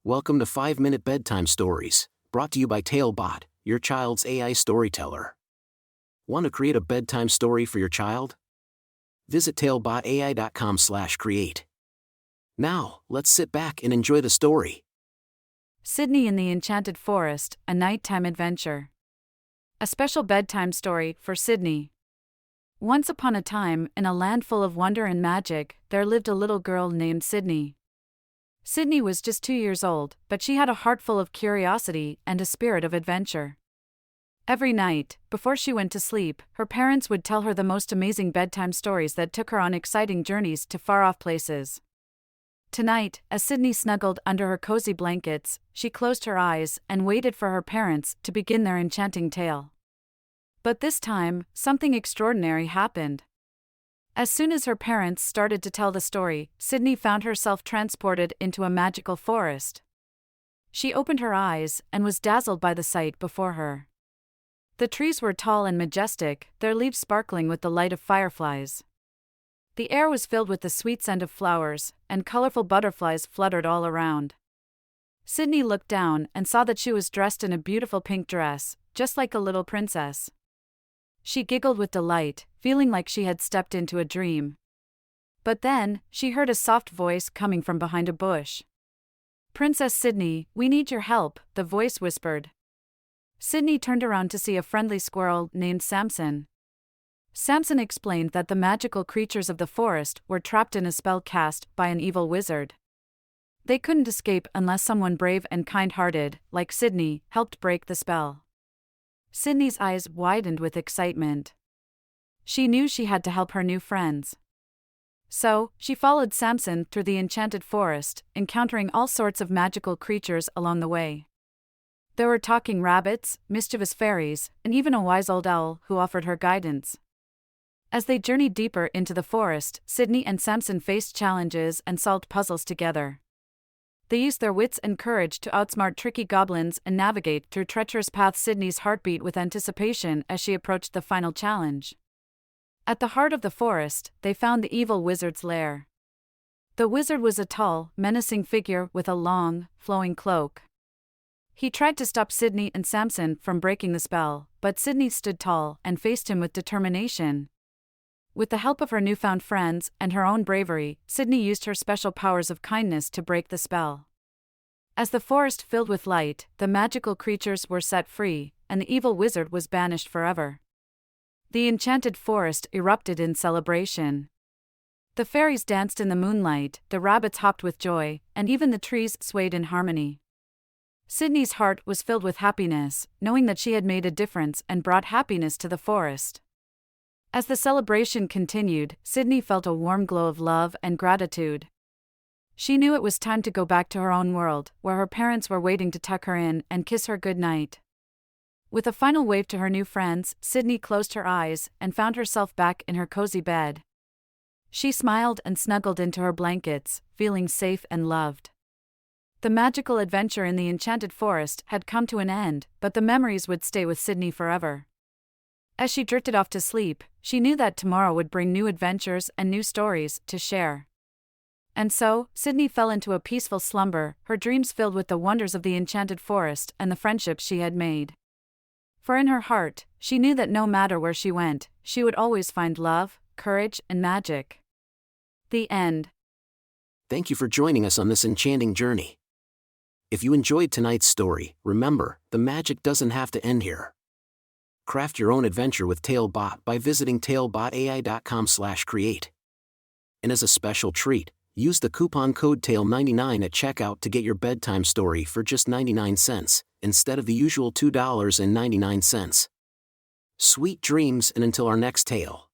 Welcome to 5-Minute Bedtime Stories, brought to you by TaleBot, your child's AI storyteller. Want to create a bedtime story for your child? Visit talebotai.com/create. Now, let's sit back and enjoy the story. Sidney in the Enchanted Forest, a nighttime adventure. A special bedtime story for Sidney. Once upon a time, in a land full of wonder and magic, there lived a little girl named Sidney. Sidney was just 2 years old, but she had a heart full of curiosity and a spirit of adventure. Every night, before she went to sleep, her parents would tell her the most amazing bedtime stories that took her on exciting journeys to far-off places. Tonight, as Sidney snuggled under her cozy blankets, she closed her eyes and waited for her parents to begin their enchanting tale. But this time, something extraordinary happened. As soon as her parents started to tell the story, Sidney found herself transported into a magical forest. She opened her eyes and was dazzled by the sight before her. The trees were tall and majestic, their leaves sparkling with the light of fireflies. The air was filled with the sweet scent of flowers, and colorful butterflies fluttered all around. Sidney looked down and saw that she was dressed in a beautiful pink dress, just like a little princess. She giggled with delight, feeling like she had stepped into a dream. But then, she heard a soft voice coming from behind a bush. "Princess Sidney, we need your help," the voice whispered. Sidney turned around to see a friendly squirrel named Samson. Samson explained that the magical creatures of the forest were trapped in a spell cast by an evil wizard. They couldn't escape unless someone brave and kind-hearted, like Sidney, helped break the spell. Sidney's eyes widened with excitement. She knew she had to help her new friends. So, she followed Samson through the enchanted forest, encountering all sorts of magical creatures along the way. There were talking rabbits, mischievous fairies, and even a wise old owl who offered her guidance. As they journeyed deeper into the forest, Sidney and Samson faced challenges and solved puzzles together. They used their wits and courage to outsmart tricky goblins and navigate through treacherous paths. Sidney's heart beat with anticipation as she approached the final challenge. At the heart of the forest, they found the evil wizard's lair. The wizard was a tall, menacing figure with a long, flowing cloak. He tried to stop Sidney and Samson from breaking the spell, but Sidney stood tall and faced him with determination. With the help of her newfound friends and her own bravery, Sidney used her special powers of kindness to break the spell. As the forest filled with light, the magical creatures were set free, and the evil wizard was banished forever. The enchanted forest erupted in celebration. The fairies danced in the moonlight, the rabbits hopped with joy, and even the trees swayed in harmony. Sidney's heart was filled with happiness, knowing that she had made a difference and brought happiness to the forest. As the celebration continued, Sidney felt a warm glow of love and gratitude. She knew it was time to go back to her own world, where her parents were waiting to tuck her in and kiss her goodnight. With a final wave to her new friends, Sidney closed her eyes and found herself back in her cozy bed. She smiled and snuggled into her blankets, feeling safe and loved. The magical adventure in the enchanted forest had come to an end, but the memories would stay with Sidney forever. As she drifted off to sleep, she knew that tomorrow would bring new adventures and new stories to share. And so, Sidney fell into a peaceful slumber, her dreams filled with the wonders of the enchanted forest and the friendships she had made. For in her heart, she knew that no matter where she went, she would always find love, courage, and magic. The end. Thank you for joining us on this enchanting journey. If you enjoyed tonight's story, remember, the magic doesn't have to end here. Craft your own adventure with TaleBot by visiting talebotai.com/create. And as a special treat, use the coupon code TALE99 at checkout to get your bedtime story for just 99 cents, instead of the usual $2.99. Sweet dreams, and until our next tale.